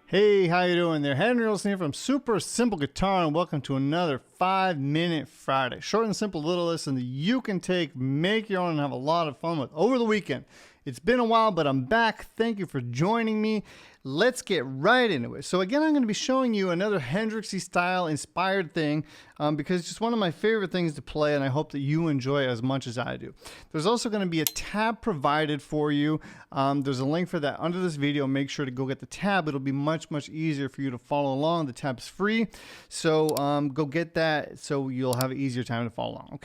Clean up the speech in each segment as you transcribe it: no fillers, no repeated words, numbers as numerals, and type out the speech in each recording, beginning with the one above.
Hey, how you doing there? Henry Olsen here from Super Simple Guitar, and welcome to another 5-Minute Friday. Short and simple little lesson that you can take, make your own, and have a lot of fun with over the weekend. It's been a while, but I'm back. Thank you for joining me. Let's get right into it. So again, I'm going to be showing you another Hendrixy style inspired thing because it's just one of my favorite things to play, and I hope that you enjoy it as much as I do. There's also going to be a tab provided for you. There's a link for that under this video. Make sure to go get the tab. It'll be much easier for you to follow along. The tab's free, so go get that so you'll have an easier time to follow along.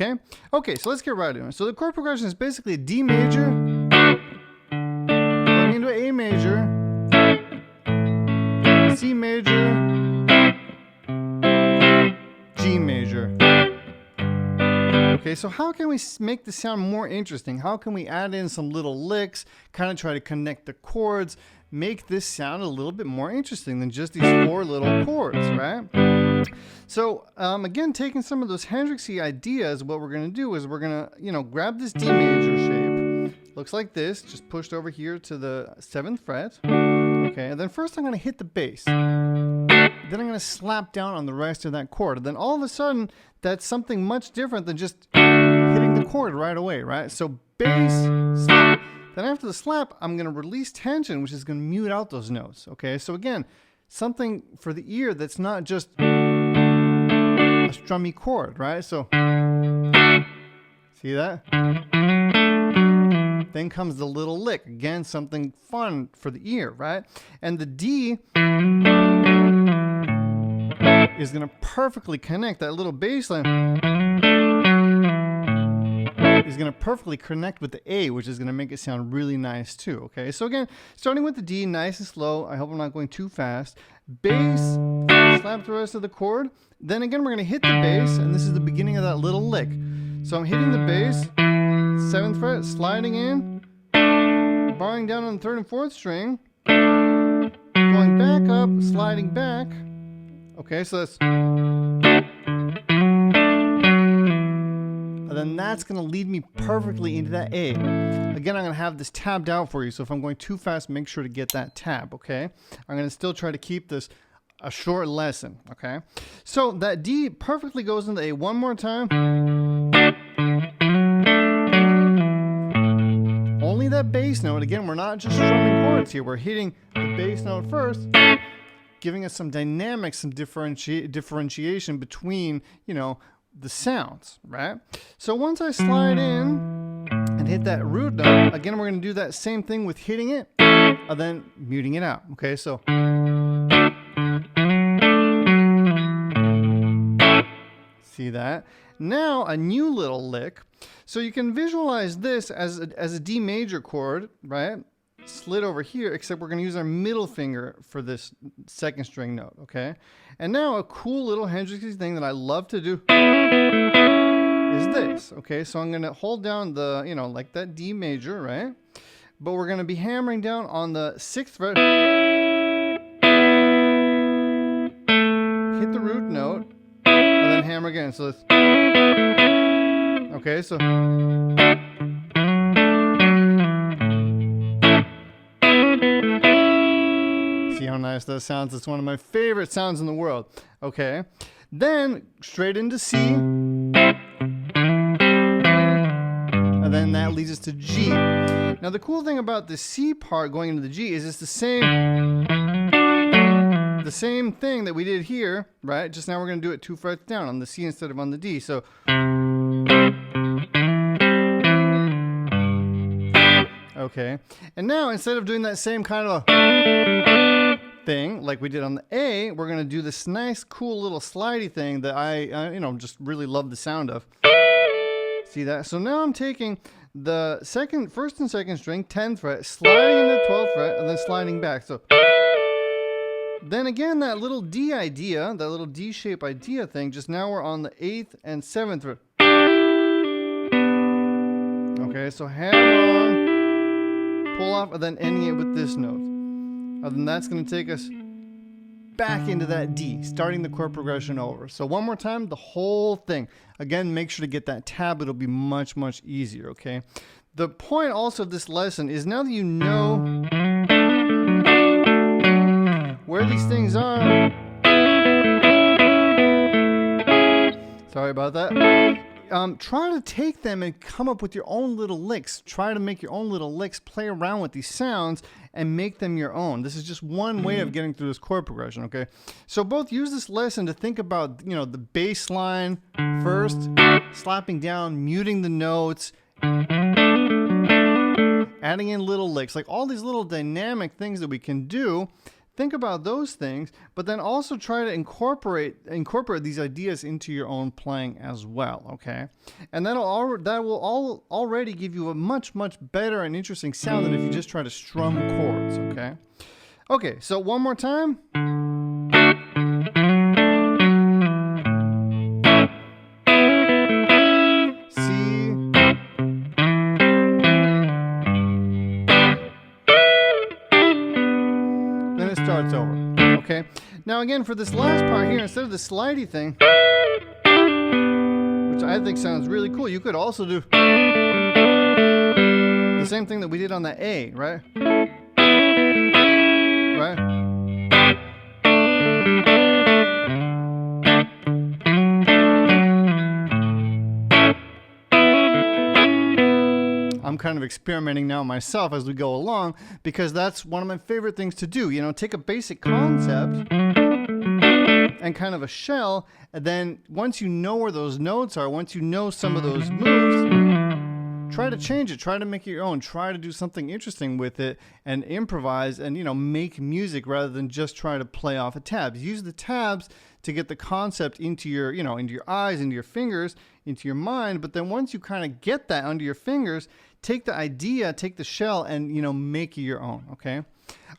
Okay, so let's get right into it. So the chord progression is basically a D major going into an A major, C major, G major. Okay, so how can we make this sound more interesting? How can we add in some little licks, kind of try to connect the chords, make this sound a little bit more interesting than just these four little chords, right? So again, taking some of those Hendrixy ideas, what we're going to do is we're going to, grab this D major shape. Looks like this, just pushed over here to the 7th fret. Okay, and then first I'm going to hit the bass. Then I'm going to slap down on the rest of that chord. And then all of a sudden, that's something much different than just hitting the chord right away, right? So bass, slap. Then after the slap, I'm going to release tension, which is going to mute out those notes. Okay, so again, something for the ear that's not just a strummy chord, right? So, see that? Then comes the little lick. Again, something fun for the ear, right? And the D is going to perfectly connect that little bass line. Is going to perfectly connect with the A, which is going to make it sound really nice too. Okay, so again, starting with the D, nice and slow. I hope I'm not going too fast. Bass, slap the rest of the chord. Then again, we're going to hit the bass, and this is the beginning of that little lick. So I'm hitting the bass, 7th fret, sliding in, barring down on the 3rd and 4th string, going back up, sliding back. Okay, so that's, and then that's going to lead me perfectly into that A. Again, I'm going to have this tabbed out for you, so if I'm going too fast, make sure to get that tab, okay? I'm going to still try to keep this a short lesson, okay? So that D perfectly goes into A one more time. Only that bass note. Again, we're not just strumming chords here. We're hitting the bass note first, giving us some dynamics, some differentiation between, the sounds, right? So once I slide in and hit that root note, again, we're going to do that same thing with hitting it and then muting it out. Okay, so see that? Now a new little lick. So you can visualize this as a D major chord, right? Slid over here, except we're going to use our middle finger for this 2nd string note, okay? And now a cool little Hendrixy thing that I love to do is this, okay? So I'm going to hold down the, like that D major, right? But we're going to be hammering down on the 6th fret, hit the root note, and then hammer again. So it's, okay, so see how nice that sounds? It's one of my favorite sounds in the world. Okay, then straight into C, and then that leads us to G. Now the cool thing about the C part going into the G is it's the same thing that we did here, right? Just now we're going to do it 2 frets down on the C instead of on the D. So okay, and now instead of doing that same kind of thing like we did on the A, we're going to do this nice, cool little slidey thing that I just really love the sound of. See that? So now I'm taking the 1st and 2nd string, 10th fret, sliding into the 12th fret, and then sliding back. So then again, that little D idea, that little D shape idea thing, just now we're on the 8th and 7th fret. Okay, so hammer on, pull off, and then ending it with this note. And then that's going to take us back into that D, starting the chord progression over. So one more time, the whole thing. Again, make sure to get that tab. It'll be much easier, okay? The point also of this lesson is now that you know where these harmonies are. Sorry about that. Try to take them and come up with your own little licks. Try to make your own little licks, play around with these sounds and make them your own. This is just one way of getting through this chord progression, okay? So both use this lesson to think about, you know, the bass line first, slapping down, muting the notes, adding in little licks, like all these little dynamic things that we can do. Think about those things, but then also try to incorporate these ideas into your own playing as well, okay? And that will already give you a much better and interesting sound than if you just try to strum chords, okay? Okay, so one more time. Starts over. Okay. Now again, for this last part here, instead of the slidey thing, which I think sounds really cool, you could also do the same thing that we did on the A, right? Right? I'm kind of experimenting now myself as we go along, because that's one of my favorite things to do. You know, take a basic concept and kind of a shell, and then once you know where those notes are, once you know some of those moves, try to change it, try to make it your own, try to do something interesting with it and improvise and, you know, make music rather than just try to play off of tabs. Use the tabs to get the concept into your, you know, into your eyes, into your fingers, into your mind. But then once you kind of get that under your fingers, take the idea, take the shell, and, you know, make it your own, okay?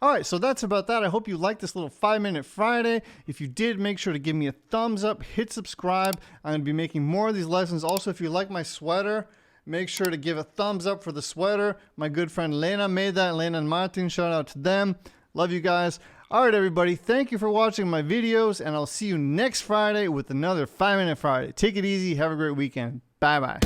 All right, so that's about that. I hope you liked this little 5-Minute Friday. If you did, make sure to give me a thumbs up, hit subscribe. I'm going to be making more of these lessons. Also, if you like my sweater, make sure to give a thumbs up for the sweater. My good friend Lena made that. Lena and Martin, shout out to them. Love you guys. All right, everybody, thank you for watching my videos, and I'll see you next Friday with another 5-Minute Friday. Take it easy. Have a great weekend. Bye-bye.